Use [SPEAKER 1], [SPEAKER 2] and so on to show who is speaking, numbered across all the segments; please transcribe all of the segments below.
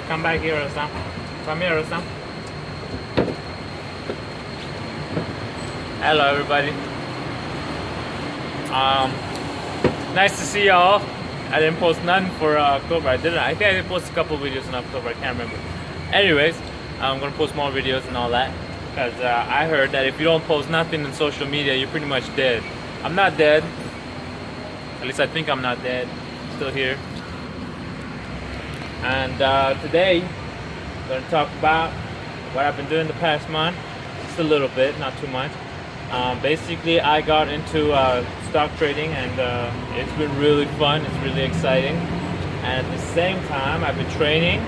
[SPEAKER 1] come back here, Sam. Come here, Sam. Hello, everybody. Nice to see y'all. I didn't post none for October. I think I did post a couple videos in October. I can't remember. Anyways, I'm gonna post more videos and all that because I heard that if you don't post nothing in social media, you're pretty much dead. I'm not dead. At least I think I'm not dead. Still here. And today, I'm going to talk about what I've been doing the past month. Just a little bit, not too much. Basically, I got into stock trading, and it's been really fun. It's really exciting. And at the same time, I've been training.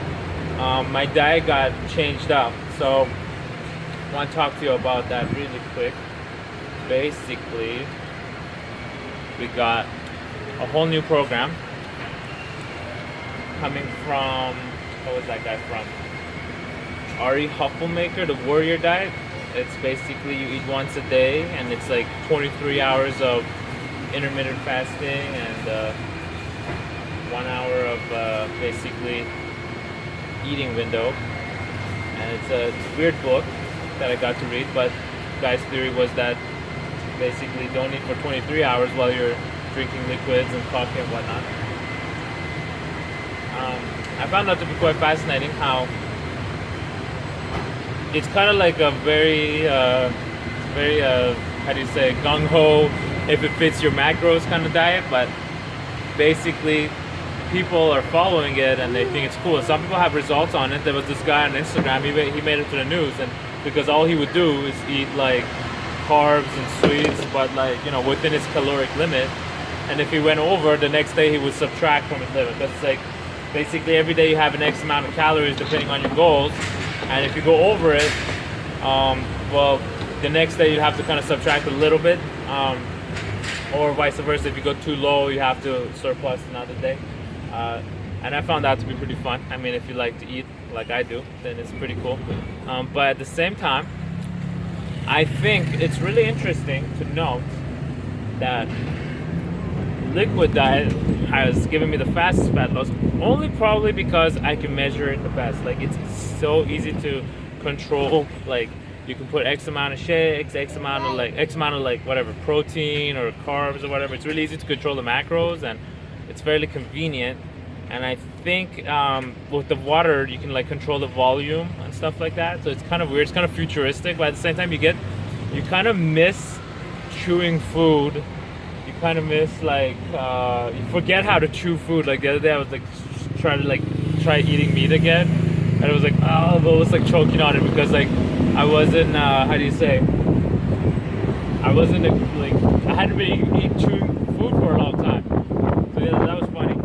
[SPEAKER 1] My diet got changed up. So, I want to talk to you about that really quick. Basically, we got a whole new program coming from, what was that guy from? Ari Hufflemaker, the Warrior Diet. It's basically you eat once a day, and it's like 23 hours of intermittent fasting and 1 hour of basically eating window. And it's a weird book that I got to read, but the guy's theory was that basically don't eat for 23 hours while you're drinking liquids and coffee and whatnot. I found out to be quite fascinating how it's kind of like a very how do you say, gung-ho, if it fits your macros kind of diet, but basically people are following it and they think it's cool. And some people have results on it. There was this guy on Instagram, he made it to the news, and because all he would do is eat like carbs and sweets, but like, you know, within his caloric limit. And if he went over, the next day he would subtract from his limit. Because it's like, basically every day you have an X amount of calories depending on your goals. And if you go over it, well, the next day you have to kind of subtract a little bit. Or vice versa, if you go too low, you have to surplus another day. And I found that to be pretty fun. I mean, if you like to eat like I do, then it's pretty cool. But at the same time, I think it's really interesting to note that liquid diet has given me the fastest fat loss, only probably because I can measure it the best. Like, it's so easy to control. Like, you can put X amount of shakes, X amount of like whatever, protein or carbs or whatever. It's really easy to control the macros, and it's fairly convenient. And I think with the water, you can like control the volume and stuff like that. So it's kind of weird. It's kind of futuristic, but at the same time, you kind of miss chewing food. You kind of miss like you forget how to chew food. Like the other day, I was like try eating meat again, and it was like, oh, I was like choking on it because like I wasn't how do you say? I wasn't like, I hadn't been chewing food for a long time. So yeah, that was funny.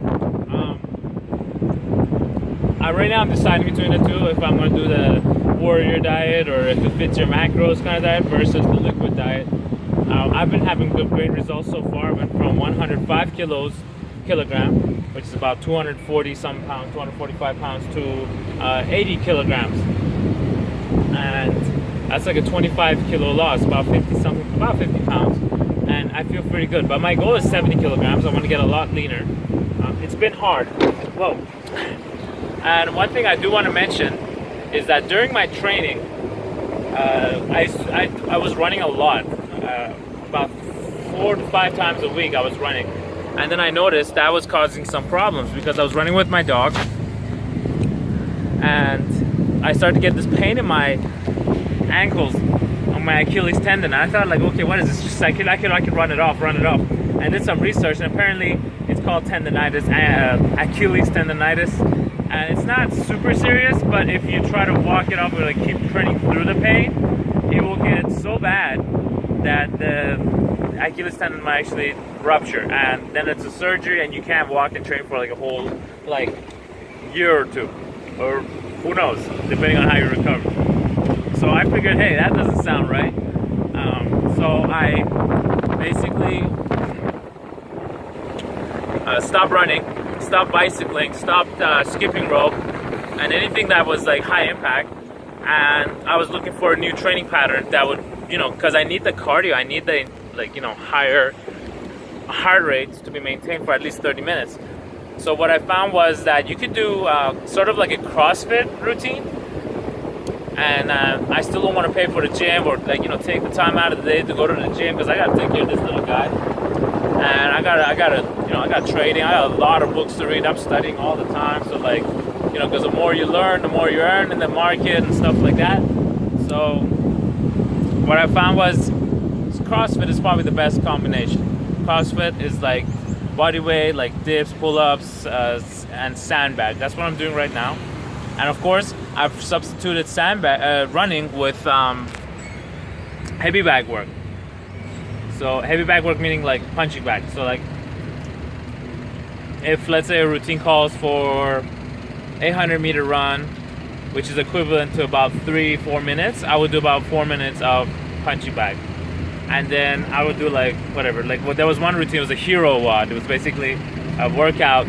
[SPEAKER 1] Right now I'm deciding between the two, if I'm going to do the Warrior Diet or if it fits your macros kind of diet versus the liquid diet. I've been having great results so far. I went from 105 kilogram, which is about 240 some pounds, 245 pounds, to 80 kilograms. And that's like a 25 kilo loss, about 50 pounds. And I feel pretty good. But my goal is 70 kilograms. I want to get a lot leaner. It's been hard. Whoa. And one thing I do want to mention is that during my training, I was running a lot. About 4 to 5 times a week I was running. And then I noticed that was causing some problems because I was running with my dog. And I started to get this pain in my ankles, on my Achilles tendon. And I thought like, okay, what is this? Just I could run it off. And did some research, and apparently it's called tendonitis, Achilles tendonitis. And it's not super serious, but if you try to walk it off or like keep training through the pain, it will get so bad that the Achilles tendon might actually rupture, and then it's a surgery, and you can't walk and train for like a whole like year or two, or who knows, depending on how you recover. So I figured, hey, that doesn't sound right. So I basically stopped running, stopped bicycling, stopped skipping rope, and anything that was like high impact. And I was looking for a new training pattern that would, you know, because I need the cardio, I need the, like, you know, higher heart rates to be maintained for at least 30 minutes. So what I found was that you could do sort of like a CrossFit routine, and I still don't want to pay for the gym or like take the time out of the day to go to the gym because I got to take care of this little guy, and I got trading. I got a lot of books to read. I'm studying all the time, so like because the more you learn, the more you earn in the market and stuff like that. So what I found was CrossFit is probably the best combination. CrossFit is like body weight, like dips, pull-ups, and sandbag. That's what I'm doing right now. And of course, I've substituted sandbag running with heavy bag work. So heavy bag work meaning like punching bag. So like if let's say a routine calls for 800-meter run, which is equivalent to about 3-4 minutes, I would do about 4 minutes of punching bag. And then I would do like whatever. Like there was one routine, it was a hero WOD. It was basically a workout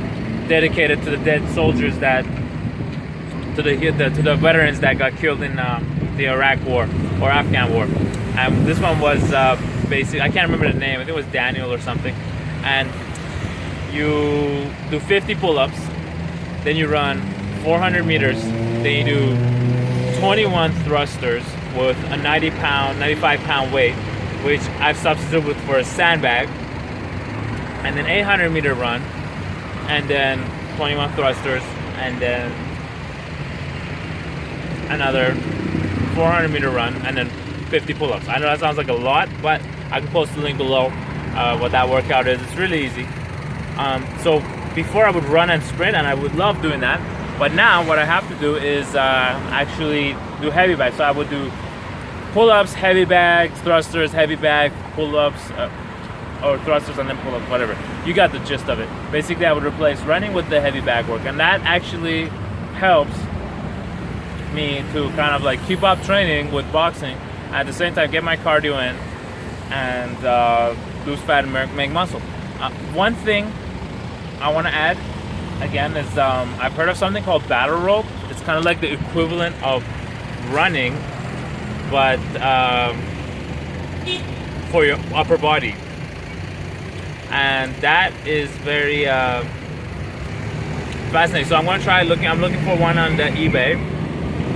[SPEAKER 1] dedicated to the dead soldiers to the veterans that got killed in the Iraq War or Afghan War. And this one was basically, I can't remember the name. I think it was Daniel or something. And you do 50 pull-ups, then you run 400 meters, then you do 21 thrusters with a 95-pound weight, which I've substituted for a sandbag, and then 800-meter run, and then 21 thrusters, and then another 400-meter run, and then 50 pull-ups. I know that sounds like a lot, but I can post the link below what that workout is. It's really easy. So before I would run and sprint, and I would love doing that, but now what I have to do is actually do heavy bag. So I would do pull-ups, heavy bag, thrusters, heavy bag, pull-ups, or thrusters and then pull-ups, whatever. You got the gist of it. Basically, I would replace running with the heavy bag work, and that actually helps me to kind of like keep up training with boxing, at the same time get my cardio in, and lose fat and make muscle. One thing I want to add, again, is I've heard of something called battle rope. It's kind of like the equivalent of running, but for your upper body, and that is very fascinating. So I'm going to try looking. I'm looking for one on the eBay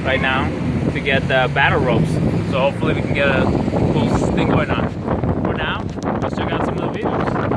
[SPEAKER 1] right now to get the battle ropes. So hopefully we can get a cool thing going on. For now, let's check out some of the videos.